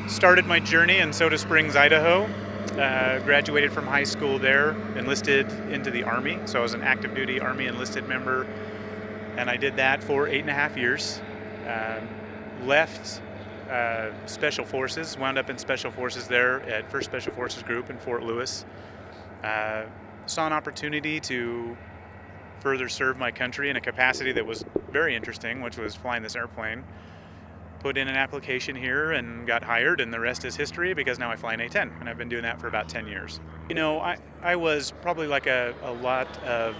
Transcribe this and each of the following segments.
started my journey in Soda Springs, Idaho. Graduated from high school there, enlisted into the Army. So I was an active duty Army enlisted member, and I did that for 8.5 years. Left Special Forces, wound up in Special Forces there at 1st Special Forces Group in Fort Lewis. Saw an opportunity to further serve my country in a capacity that was very interesting, which was flying this airplane. Put in an application here and got hired, and the rest is history because now I fly an A10, and I've been doing that for about 10 years. I was probably like a lot of,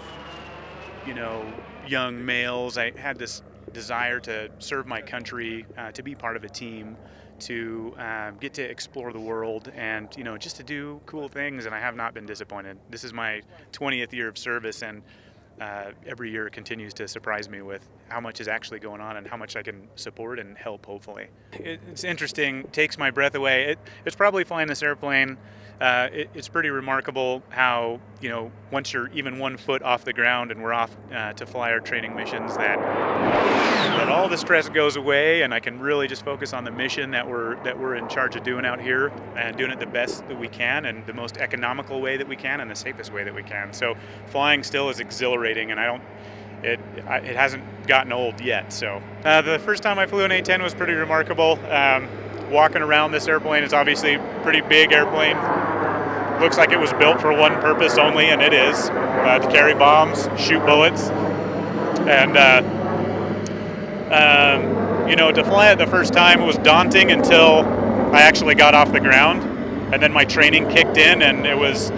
young males. I had this desire to serve my country, to be part of a team, to get to explore the world, and just to do cool things, and I have not been disappointed. This is my 20th year of service, and every year continues to surprise me with how much is actually going on and how much I can support and help, hopefully. It's interesting, takes my breath away. It's probably flying this airplane. It's pretty remarkable how, once you're even 1 foot off the ground and we're off to fly our training missions, that all the stress goes away, and I can really just focus on the mission that we're in charge of doing out here, and doing it the best that we can, and the most economical way that we can, and the safest way that we can. So flying still is exhilarating, and it hasn't gotten old yet. So the first time I flew an A10 was pretty remarkable. Walking around this airplane, is obviously a pretty big airplane. Looks like it was built for one purpose only, and it is to carry bombs, shoot bullets, and to fly it the first time was daunting until I actually got off the ground, and then my training kicked in, and it was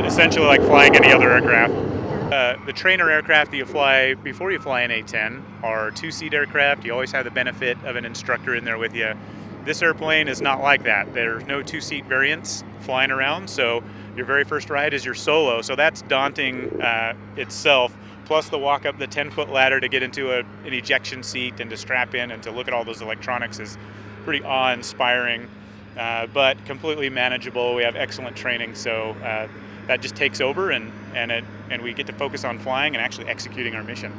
essentially like flying any other aircraft. The trainer aircraft that you fly before you fly an A10 are 2-seat aircraft. You always have the benefit of an instructor in there with you. This airplane is not like that. There's no 2-seat variants flying around, so your very first ride is your solo. So that's daunting itself. Plus the walk up the 10-foot ladder to get into an ejection seat and to strap in and to look at all those electronics is pretty awe-inspiring, but completely manageable. We have excellent training, so that just takes over, and we get to focus on flying and actually executing our mission.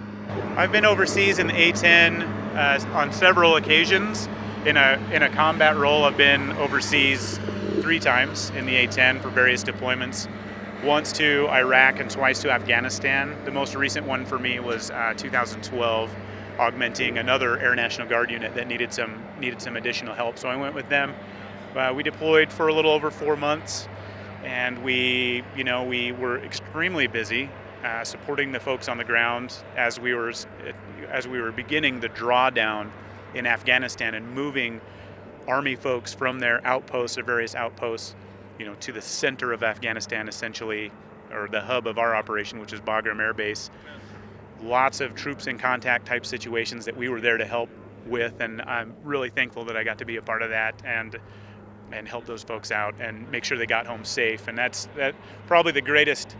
I've been overseas in the A10 on several occasions. In a combat role, I've been overseas 3 times in the A10 for various deployments. Once to Iraq and twice to Afghanistan. The most recent one for me was 2012, augmenting another Air National Guard unit that needed some additional help. So I went with them. We deployed for a little over 4 months, and we were extremely busy supporting the folks on the ground as we were beginning the drawdown in Afghanistan and moving Army folks from their outposts or various outposts, to the center of Afghanistan, essentially, or the hub of our operation, which is Bagram Air Base. Lots of troops in contact type situations that we were there to help with, and I'm really thankful that I got to be a part of that and help those folks out and make sure they got home safe. And that's probably the greatest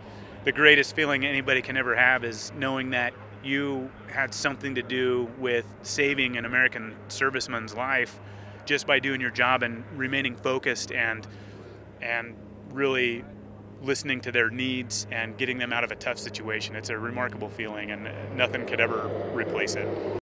feeling anybody can ever have, is knowing that you had something to do with saving an American serviceman's life just by doing your job and remaining focused and really listening to their needs and getting them out of a tough situation. It's a remarkable feeling, and nothing could ever replace it.